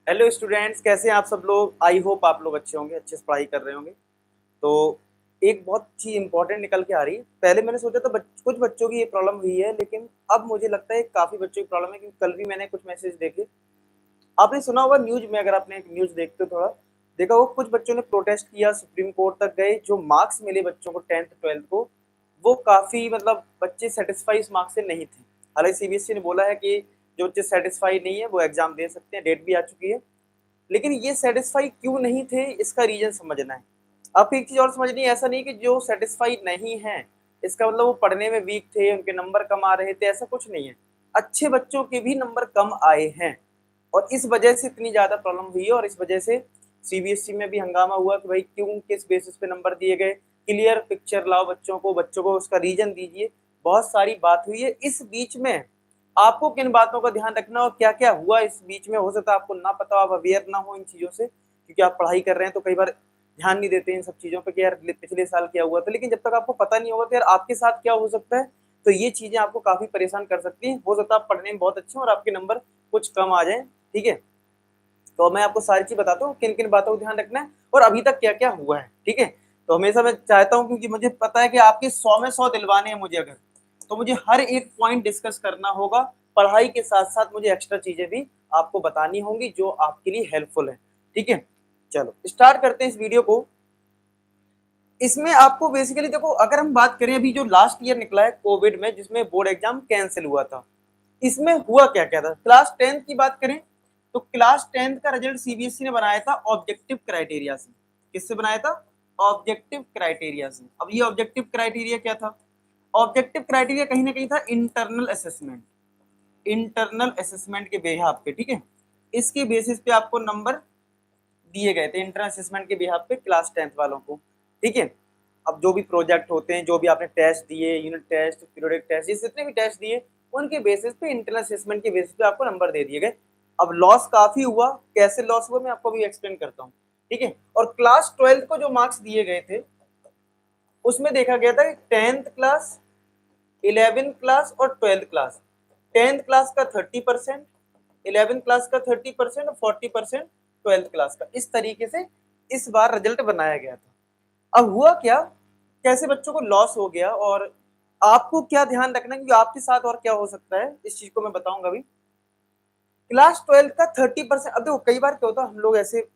Hello students, कैसे हैं आप सब लोग। आई होप आप लोग अच्छे होंगे, अच्छे से पढ़ाई कर रहे होंगे। तो एक बहुत चीज इंपॉर्टेंट निकल के आ रही है। पहले मैंने सोचा था कुछ बच्चों की ये प्रॉब्लम हुई है, लेकिन अब मुझे लगता है काफी बच्चों की प्रॉब्लम है, क्योंकि कल भी मैंने कुछ मैसेज देखे। आपने सुना होगा न्यूज में, अगर आपने न्यूज देखते हो थोड़ा देखा होगा, कुछ बच्चों ने प्रोटेस्ट किया, सुप्रीम कोर्ट तक गए। जो मार्क्स मिले बच्चों को 10th 12th को, वो काफी मतलब बच्चे सेटिस्फाई इस मार्क्स से नहीं थे। हालांकि सीबीएसई ने बोला है कि जो बच्चे सेटिस्फाई नहीं है वो एग्जाम दे सकते हैं, डेट भी आ चुकी है। लेकिन ये सेटिस्फाई क्यों नहीं थे, इसका रीजन समझना है। आपको एक चीज और समझनी है, ऐसा नहीं कि जो सेटिस्फाई नहीं है इसका मतलब वो पढ़ने में वीक थे, उनके नंबर कम आ रहे थे, ऐसा कुछ नहीं है। अच्छे बच्चों के भी नंबर कम आए हैं, और इस वजह से इतनी ज्यादा प्रॉब्लम हुई है, और इस वजह से सीबीएसई में भी हंगामा हुआ कि भाई क्यों, किस बेसिस पे नंबर दिए गए। क्लियर पिक्चर लाओ बच्चों को उसका रीजन दीजिए। बहुत सारी बात हुई है इस बीच में। आपको किन बातों का ध्यान रखना और क्या क्या हुआ इस बीच में, हो सकता है आपको ना पता हो, आप अवेयर ना हो इन चीजों से, क्योंकि आप पढ़ाई कर रहे हैं तो कई बार ध्यान नहीं देते इन सब चीजों पे कि यार पिछले साल क्या हुआ था। लेकिन जब तक आपको पता नहीं होगा तो यार आपके साथ क्या हो सकता है, तो ये चीजें आपको काफी परेशान कर सकती हैं। हो सकता है आप पढ़ने में बहुत अच्छे हो और आपके नंबर कुछ कम आ जाए। ठीक है, तो मैं आपको सारी चीज बताता हूँ किन किन बातों को ध्यान रखना है और अभी तक क्या क्या हुआ है। ठीक है, तो हमेशा मैं चाहता हूँ, क्योंकि मुझे पता है कि आपके 100 में 100 दिलवाने हैं मुझे, अगर तो मुझे हर एक पॉइंट डिस्कस करना होगा। पढ़ाई के साथ साथ मुझे एक्स्ट्रा चीजें भी आपको बतानी होंगी जो आपके लिए हेल्पफुल है। ठीक है, चलो स्टार्ट करते हैं इस वीडियो को। इसमें आपको बेसिकली देखो, अगर हम बात करें अभी जो लास्ट ईयर निकला है कोविड में, जिसमें बोर्ड एग्जाम कैंसिल हुआ था, इसमें हुआ क्या क्या था। क्लास 10th की बात करें तो क्लास 10th का रिजल्ट सीबीएसई ने बनाया था ऑब्जेक्टिव क्राइटेरिया से। किससे बनाया था? ऑब्जेक्टिव क्राइटेरिया से। अब ये ऑब्जेक्टिव क्राइटेरिया क्या था? ऑब्जेक्टिव क्राइटेरिया कहीं ना कहीं था इंटरनल असेसमेंट। इंटरनल असेसमेंट के बेहाफ पे, ठीक है, इसके बेसिस पे आपको नंबर दिए गए थे इंटरनल असेसमेंट के बिहाफ पे क्लास 10th वालों को। ठीक है, अब जो भी प्रोजेक्ट होते हैं, जो भी आपने टेस्ट दिए, यूनिट टेस्ट, पीरियोडिक टेस्ट, ये जितने भी टेस्ट दिए, उनके बेसिस पे इंटरनल असेसमेंट के बेसिस पे आपको नंबर दे दिए गए। अब लॉस काफी हुआ, कैसे लॉस हुआ मैं आपको अभी एक्सप्लेन करता हूँ। ठीक है, और क्लास 12th को जो मार्क्स दिए गए थे उसमें देखा गया था कि 10th क्लास, 11th क्लास और 12th क्लास। 10th क्लास का 30%, 11th क्लास का 30% और 40% 12th क्लास का। इस तरीके से इस बार रिजल्ट बनाया गया था। अब हुआ क्या, कैसे बच्चों को लॉस हो गया और आपको क्या ध्यान रखना है, क्योंकि आपके साथ और क्या हो सकता है इस चीज को मैं बताऊंगा अभी। क्लास 12th का 30%। अब देखो कई बार क्या होता है, हम लोग ऐसे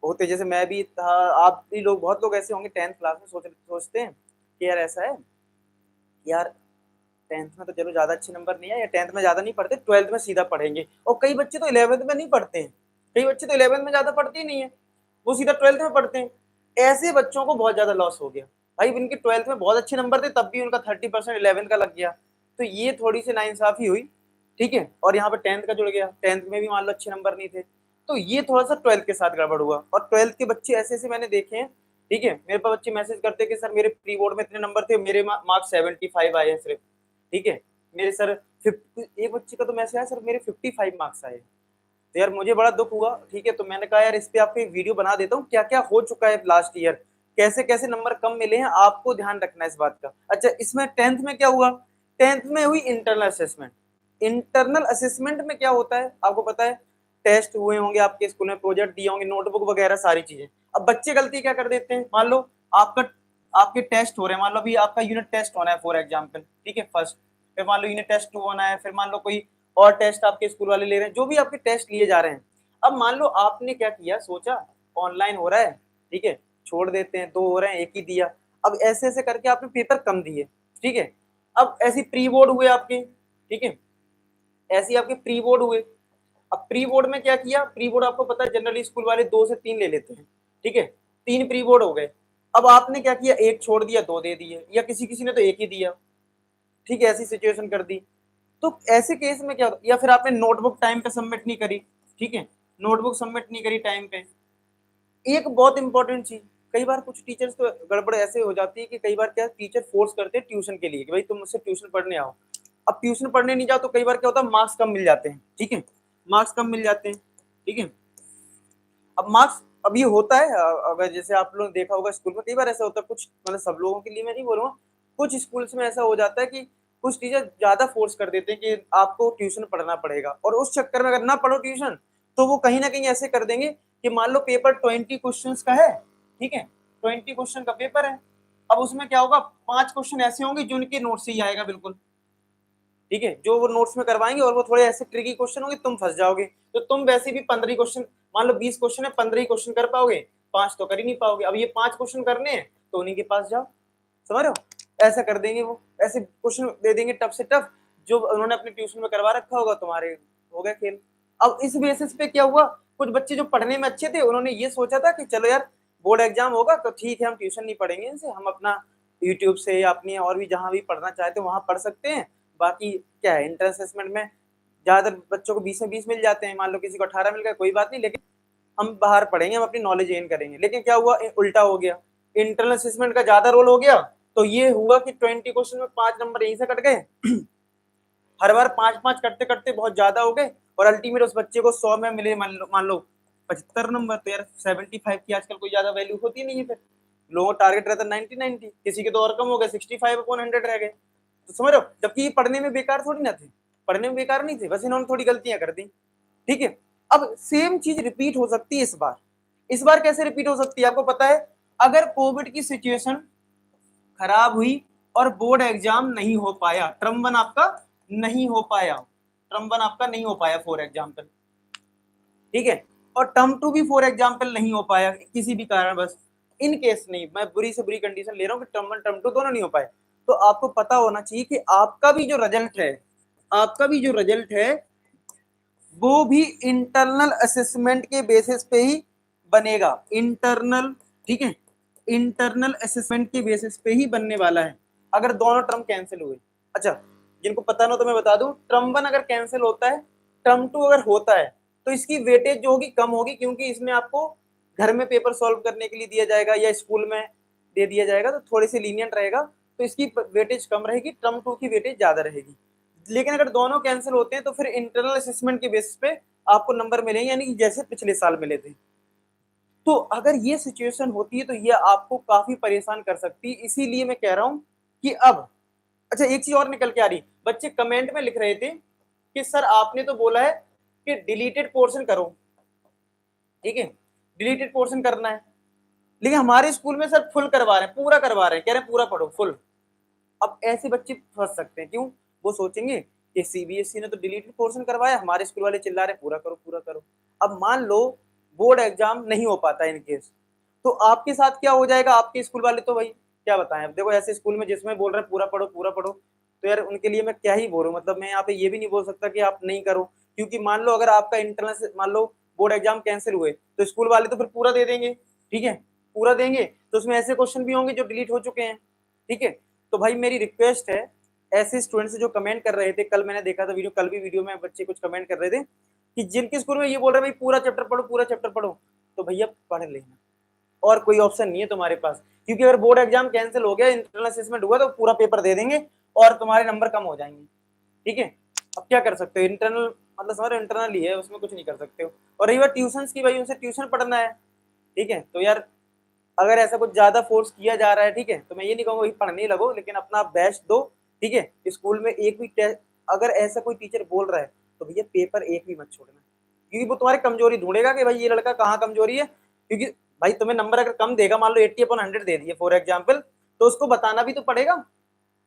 होते, जैसे मैं भी था, आप भी लोग, बहुत लोग ऐसे होंगे 10th क्लास में सोचते हैं कि यार ऐसा है, यार 10th में तो चलो ज्यादा अच्छे नंबर नहीं है, या 10th में ज्यादा नहीं पढ़ते, 12th में सीधा पढ़ेंगे। और कई बच्चे तो 11th में नहीं पढ़ते हैं, कई बच्चे तो 11th में ज्यादा पढ़ते ही नहीं है, वो सीधा 12th में पढ़ते हैं। ऐसे बच्चों को बहुत ज्यादा लॉस हो गया। भाई इनके 12th में बहुत अच्छे नंबर थे, तब भी उनका 30% 11th का लग गया, तो ये थोड़ी सी नाइंसाफी हुई। ठीक है, और यहाँ पे 10th का जुड़ गया, 10th में भी मान लो अच्छे नंबर नहीं थे, तो ये थोड़ा सा 12th के साथ गड़बड़ हुआ। और 12th के बच्चे ऐसे ऐसे मैंने देखे हैं। ठीक है, मेरे पास बच्चे मैसेज करते कि सर मेरे प्री बोर्ड में इतने नंबर थे, मेरे मार्क्स 75 आए हैं सिर्फ। ठीक है, मेरे सर 50, एक बच्चे का तो मैसेज आया सर मेरे 55 मार्क्स आए। तो यार मुझे बड़ा दुख हुआ। ठीक है, तो मैंने कहा यार इस पे आपको एक वीडियो बना देता हूँ, क्या क्या हो चुका है लास्ट ईयर, कैसे कैसे नंबर कम मिले हैं, आपको ध्यान रखना है इस बात का। अच्छा, इसमें 10th में क्या हुआ? 10th में हुई इंटरनल असेसमेंट। इंटरनल असेसमेंट में क्या होता है आपको पता है? टेस्ट हुए होंगे आपके स्कूल में, प्रोजेक्ट दिए होंगे, नोटबुक वगैरह सारी चीजें। अब बच्चे गलती क्या कर देते हैं, मान लो आपका आपके टेस्ट हो रहे हैं, मान लो अभी आपका यूनिट टेस्ट होना है फॉर एग्जाम्पल, ठीक है, फर्स्ट, फिर मान लो यूनिट टेस्ट 2 होना है, फिर मान लो कोई और टेस्ट आपके स्कूल वाले ले रहे हैं, जो भी आपके टेस्ट लिए जा रहे हैं। अब मान लो आपने क्या किया, सोचा ऑनलाइन हो रहा है, ठीक है, छोड़ देते हैं, 2 हो रहे हैं, एक ही दिया। अब ऐसे ऐसे करके आपने पेपर कम दिए। ठीक है, अब ऐसी प्री बोर्ड हुए आपके। ठीक है, ऐसे आपके प्री बोर्ड हुए। अब प्री बोर्ड में क्या किया, प्री बोर्ड आपको पता है जनरली स्कूल वाले 2 से 3 ले लेते हैं। ठीक है, 3 प्री बोर्ड हो गए। अब आपने क्या किया, एक छोड़ दिया, 2 दे दिए, या किसी किसी ने तो एक ही दिया। ठीक है, ऐसी सिचुएशन कर दी। तो ऐसे केस में क्या होता, या फिर आपने नोटबुक टाइम पे सबमिट नहीं करी। ठीक है, नोटबुक सबमिट नहीं करी टाइम पे। एक बहुत इंपॉर्टेंट चीज, कई बार कुछ टीचर्स तो गड़बड़ ऐसे हो जाती है कि कई बार क्या टीचर फोर्स करते हैं ट्यूशन के लिए कि भाई तुम मुझसे ट्यूशन पढ़ने आओ। अब ट्यूशन पढ़ने नहीं जाओ तो कई बार क्या होता है, मार्क्स कम मिल जाते हैं। ठीक है, मार्क्स कम मिल जाते हैं। ठीक है, अब मार्क्स, अब ये होता है, अगर जैसे आप लोग देखा होगा स्कूल में कई बार ऐसा होता है, कुछ मतलब सब लोगों के लिए मैं नहीं बोल रहा हूँ, कुछ स्कूल्स में ऐसा हो जाता है कि कुछ टीचर ज्यादा फोर्स कर देते हैं कि आपको ट्यूशन पढ़ना पड़ेगा, और उस चक्कर में अगर ना पढ़ो ट्यूशन तो वो कहीं ना कहीं ऐसे कर देंगे कि मान लो पेपर 20 क्वेश्चंस का है, ठीक है, 20 क्वेश्चन का पेपर है। अब उसमें क्या होगा, 5 क्वेश्चन ऐसे होंगे जो उनके नोट से ही आएगा बिल्कुल, ठीक है, जो वो नोट्स में करवाएंगे, और वो थोड़े ऐसे ट्रिकी क्वेश्चन होंगे, तुम फंस जाओगे। तो तुम वैसे भी 15 क्वेश्चन, मान लो 20 क्वेश्चन है, 15 क्वेश्चन कर पाओगे, 5 तो कर ही नहीं पाओगे। अब ये 5 क्वेश्चन करने हैं तो उन्हीं के पास जाओ, समझ रहे हो, ऐसा कर देंगे वो, ऐसे क्वेश्चन दे देंगे टफ से टफ, जो उन्होंने अपने ट्यूशन में करवा रखा होगा, तुम्हारे हो गया खेल। अब इस बेसिस पे क्या हुआ, कुछ बच्चे जो पढ़ने में अच्छे थे, उन्होंने ये सोचा था कि चलो यार बोर्ड एग्जाम होगा तो ठीक है, हम ट्यूशन नहीं पढ़ेंगे इनसे, हम अपना यूट्यूब से या अपनी और भी जहां भी पढ़ना चाहते हैं वहां पढ़ सकते हैं। बाकी क्या है, इंटर असेसमेंट में ज्यादातर बच्चों को 20 में 20 मिल जाते हैं, मान लो किसी को 18 मिल गया, कोई बात नहीं, लेकिन हम बाहर पढ़ेंगे, हम अपनी नॉलेज गेन करेंगे। लेकिन क्या हुआ, उल्टा हो गया, इंटरनल असेसमेंट का ज्यादा रोल हो गया, तो ये हुआ कि 20 क्वेश्चन में 5 नंबर यहीं से कट गए। हर बार 5-5 करते करते बहुत ज्यादा हो गए, और अल्टीमेट उस बच्चे को 100 में मिले मान लो 75 नंबर, तो यार 75 की आजकल कोई ज्यादा वैल्यू होती नहीं है। फिर लोगों का टारगेट रहता है 90-90, किसी के तो और कम हो गए, 65/100 रह गए। तो समझ रहे हो, जबकि ये पढ़ने में बेकार थोड़ी ना थे, पढ़ने में बेकार नहीं थे, बस इन्होंने थोड़ी गलतियां कर दी, ठीक है। अब सेम चीज रिपीट हो सकती है इस बार कैसे रिपीट हो सकती है आपको पता है, अगर कोविड की सिचुएशन खराब हुई और बोर्ड एग्जाम नहीं हो पाया, टर्म 1 आपका नहीं हो पाया, टर्म 1 आपका नहीं हो पाया फॉर एग्जाम्पल, ठीक है, और टर्म 2 भी फॉर एग्जाम्पल नहीं हो पाया किसी भी कारण, बस इन केस नहीं, मैं बुरी से बुरी कंडीशन ले रहा हूँ कि टर्म 1 टर्म 2 दोनों नहीं हो पाए, तो आपको पता होना चाहिए कि आपका भी जो रिजल्ट है वो भी इंटरनल असेसमेंट के बेसिस पे ही बनेगा, इंटरनल, ठीक है, इंटरनल असेसमेंट के बेसिस पे ही बनने वाला है, अगर दोनों टर्म कैंसिल हुए। अच्छा, जिनको पता ना तो मैं बता दूं, टर्म 1 अगर कैंसिल होता है, टर्म 2 अगर होता है, तो इसकी वेटेज जो होगी कम होगी, क्योंकि इसमें आपको घर में पेपर सॉल्व करने के लिए दिया जाएगा या स्कूल में दे दिया जाएगा, तो थोड़ी सी लीनियंट रहेगा, तो इसकी वेटेज कम रहेगी, टर्म 2 की वेटेज ज्यादा रहेगी। लेकिन अगर दोनों कैंसिल होते हैं तो फिर इंटरनल असेसमेंट के बेसिस पे आपको नंबर मिलेंगे, यानी कि जैसे पिछले साल मिले थे। तो अगर ये सिचुएशन होती है तो ये आपको काफी परेशान कर सकती है, इसीलिए मैं कह रहा हूं कि अब, अच्छा एक चीज और निकल के आ रही, बच्चे कमेंट में लिख रहे थे कि सर आपने तो बोला है कि डिलीटेड पोर्शन करो, ठीक है, डिलीटेड पोर्शन करना है, लेकिन हमारे स्कूल में सर फुल करवा रहे हैं, पूरा करवा रहे हैं, कह रहे हैं पूरा पढ़ो फुल। अब ऐसे बच्चे फंस सकते हैं, क्यों, वो सोचेंगे कि सीबीएसई ने तो डिलीटेड पोर्शन करवाया, हमारे स्कूल वाले चिल्ला रहे हैं पूरा करो पूरा करो। अब मान लो बोर्ड एग्जाम नहीं हो पाता इन केस, तो आपके साथ क्या हो जाएगा, आपके स्कूल वाले तो भाई क्या बताएं, अब देखो ऐसे स्कूल में जिसमें बोल रहे हैं पूरा पढ़ो, तो यार उनके लिए मैं क्या ही बोलूं, मतलब मैं यहाँ पे ये भी नहीं बोल सकता कि आप नहीं करो, क्योंकि मान लो अगर आपका इंटरनल, मान लो बोर्ड एग्जाम कैंसिल हुए, तो स्कूल वाले तो फिर पूरा दे देंगे, ठीक है, पूरा देंगे, तो उसमें ऐसे क्वेश्चन भी होंगे जो डिलीट हो चुके हैं, ठीक है। तो भाई मेरी रिक्वेस्ट है, ऐसे स्टूडेंट्स जो कमेंट कर रहे थे, कल मैंने देखा था वीडियो, कल भी वीडियो में बच्चे कुछ कमेंट कर रहे थे कि जिनके स्कूल में ये बोल रहे हैं भाई पूरा चैप्टर पढ़ो, तो भैया पढ़ लेना, और कोई ऑप्शन नहीं है तुम्हारे पास, क्योंकि अगर बोर्ड एग्जाम कैंसिल हो गया, इंटरनल असेसमेंट हुआ, तो पूरा पेपर दे देंगे और तुम्हारे नंबर कम हो जाएंगे, ठीक है। अब क्या कर सकते हो, इंटरनल मतलब समझ इंटरनल ही है, उसमें कुछ नहीं कर सकते हो। और रही बात ट्यूशन की, भाई उनसे ट्यूशन पढ़ना है, ठीक है, तो यार अगर ऐसा कुछ ज्यादा फोर्स किया जा रहा है, ठीक है, तो मैं ये नहीं कहूँगा पढ़ने लगो, लेकिन अपना बेस्ट दो, ठीक है। स्कूल में एक भी टेस्ट, अगर ऐसा कोई टीचर बोल रहा है तो भैया पेपर एक भी मत छोड़ना, क्योंकि वो तुम्हारी कमजोरी ढूंढेगा कि भाई ये लड़का कहाँ कमजोरी है, क्योंकि भाई तुम्हें नंबर अगर कम देगा, मान लो 80/100 दे दिए फॉर एग्जाम्पल, तो उसको बताना भी तो पड़ेगा,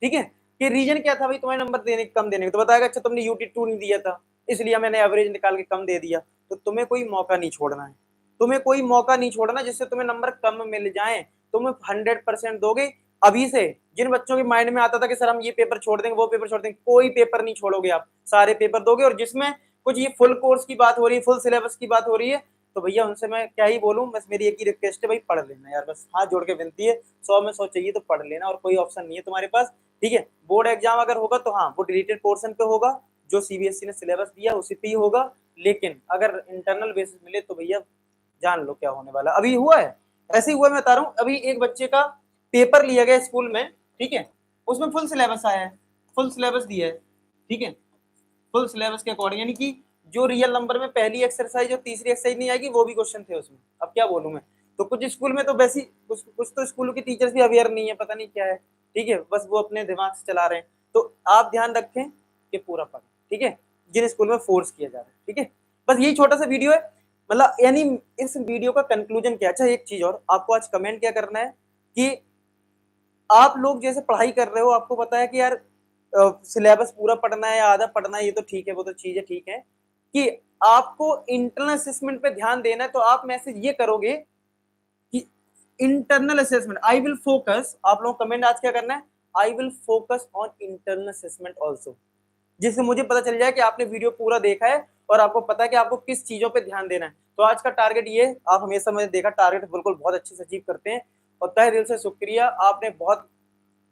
ठीक है, कि रीजन क्या था भाई तुम्हें नंबर देने कम देने का, तो बताएगा अच्छा तुमने यूटी 2 नहीं दिया था, इसलिए मैंने एवरेज निकाल के कम दे दिया। तो तुम्हें कोई मौका नहीं छोड़ना है, तुम्हें कोई मौका नहीं छोड़ना जिससे तुम्हें नंबर कम मिल जाए, तुम 100% दोगे अभी से। जिन बच्चों के माइंड में आता था कि सर हम ये पेपर छोड़ देंगे वो पेपर छोड़ देंगे, कोई पेपर नहीं छोड़ोगे आप, सारे पेपर दोगे। और जिसमें कुछ ये फुल कोर्स की बात हो रही है, फुल सिलेबस की बात हो रही है, तो भैया उनसे मैं क्या ही बोलूं, बस मेरी एक ही रिक्वेस्ट है भाई, पढ़ लेना यार, बस हाथ जोड़ के विनती है, 100 में 100 चाहिए तो पढ़ लेना, और कोई ऑप्शन नहीं है तुम्हारे पास, ठीक है। बोर्ड एग्जाम अगर होगा तो हाँ वो डिलीटेड पोर्शन पे होगा, जो सीबीएसई ने सिलेबस दिया उसी पे ही होगा, लेकिन अगर इंटरनल बेसिस मिले तो भैया जान लो क्या होने वाला। अभी हुआ है, ऐसे ही हुआ, मैं बता रहा हूँ, अभी एक बच्चे का पेपर लिया गया स्कूल में, ठीक है, उसमें फुल सिलेबस आया है, फुल सिलेबस दिया है, ठीक है, फुल सिलेबस के अकॉर्डिंग, यानी कि जो रियल नंबर में पहली एक्सरसाइज और तीसरी एक्सरसाइज नहीं आएगी वो भी क्वेश्चन थे उसमें। अब क्या बोलूं मैं, तो कुछ स्कूल में तो वैसी कुछ तो स्कूलों के टीचर्स भी अवेयर नहीं है, पता नहीं क्या है, ठीक है, बस वो अपने दिमाग से चला रहे हैं। तो आप ध्यान रखें कि पूरा पढ़ें, ठीक है, जिन स्कूल में फोर्स किया जा रहा है, ठीक है। बस यही छोटा सा वीडियो है, मतलब यानी इस वीडियो का कंक्लूजन क्या। अच्छा एक चीज और, आपको आज कमेंट क्या करना है कि आप लोग जैसे पढ़ाई कर रहे हो, आपको पता है कि यार सिलेबस पूरा पढ़ना है या आधा पढ़ना है, ये तो ठीक है, वो तो चीजें ठीक है, कि आपको इंटरनल असेसमेंट पे ध्यान देना है, तो आप मैसेज ये करोगे कि internal assessment I will focus, आप लोग कमेंट आज क्या करना है, I will focus on internal assessment also, जिससे मुझे पता चल जाए कि आपने वीडियो पूरा देखा है और आपको पता है कि आपको किस चीजों पे ध्यान देना है। तो आज का टारगेट ये, आप हमेशा मैंने देखा टारगेट बिल्कुल बहुत अच्छे से अचीव करते हैं, और तहे दिल से शुक्रिया, आपने बहुत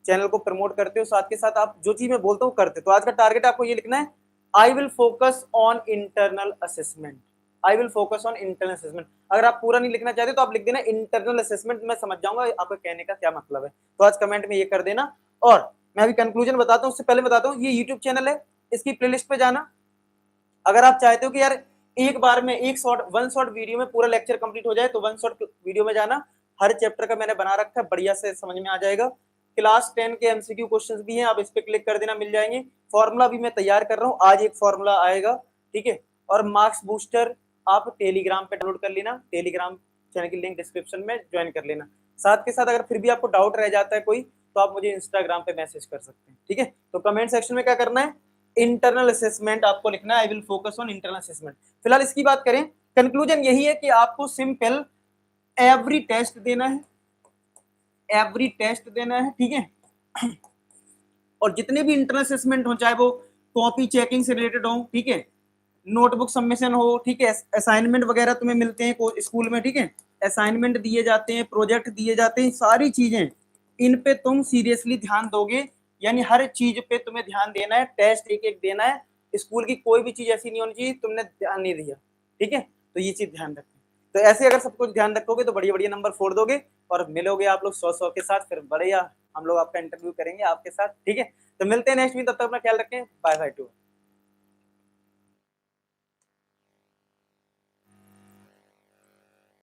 चैनल को प्रमोट करते हो, साथ के साथ आप जो चीज मैं बोलता हूँ करते हो। तो आज का टारगेट आपको ये लिखना है, I will focus on internal assessment, I will focus on internal assessment. अगर आप पूरा नहीं लिखना चाहते तो आप लिख देना इंटरनल असेसमेंट, मैं समझ जाऊंगा आपका कहने का क्या मतलब है। तो आज कमेंट में ये कर देना। और मैं अभी कंक्लूजन बताता हूँ, उससे पहले बताता हूँ, ये यूट्यूब चैनल है, इसकी प्लेलिस्ट पे जाना। अगर आप चाहते हो कि यार एक बार में एक शॉर्ट, वन शॉर्ट वीडियो में पूरा लेक्चर कंप्लीट हो जाए, तो वन शॉर्ट वीडियो में जाना, हर चैप्टर का मैंने बना रखा है, बढ़िया से समझ में आ जाएगा। क्लास 10 के एमसीक्यू क्वेश्चंस भी हैं, आप इस पे क्लिक कर देना, मिल जाएंगे। फॉर्मूला भी मैं तैयार कर रहा हूँ, आज एक फॉर्मूला आएगा, ठीक है। और मार्क्स बूस्टर आप टेलीग्राम पे डाउनलोड कर लेना, टेलीग्राम चैनल की लिंक डिस्क्रिप्शन में ज्वाइन कर लेना। साथ के साथ अगर फिर भी आपको डाउट रह जाता है कोई, तो आप मुझे इंस्टाग्राम पे मैसेज कर सकते हैं, ठीक है। तो कमेंट सेक्शन में क्या करना है, इंटरनल असेसमेंट आपको लिखना है, I will focus on internal assessment. फिलहाल इसकी बात करें, कंक्लूजन यही है कि आपको सिंपल एवरी टेस्ट देना है, एवरी टेस्ट देना है, ठीक है। और जितने भी इंटरनल असेसमेंट हो, चाहे वो कॉपी चेकिंग से रिलेटेड हो, ठीक है, नोटबुक सबमिशन हो, ठीक है, असाइनमेंट वगैरह तुम्हें मिलते हैं स्कूल में, ठीक है, असाइनमेंट दिए जाते हैं, प्रोजेक्ट दिए जाते हैं, सारी चीजें इन पे तुम सीरियसली ध्यान दोगे, यानी हर चीज पे तुम्हें ध्यान देना है, टेस्ट एक एक देना है। स्कूल की कोई भी चीज ऐसी नहीं होनी चाहिए तुमने ध्यान नहीं दिया, ठीक है। तो ये चीज ध्यान रखें। तो ऐसे अगर सब कुछ ध्यान रखोगे तो बढ़िया बढ़िया नंबर फोड़ दोगे, और मिलोगे आप लोग 100 के साथ, फिर बढ़िया हम लोग आपका इंटरव्यू करेंगे आपके साथ, ठीक है। तो मिलते हैं नेक्स्ट वीक, तब तक अपना ख्याल रखें, बाय बाय टू।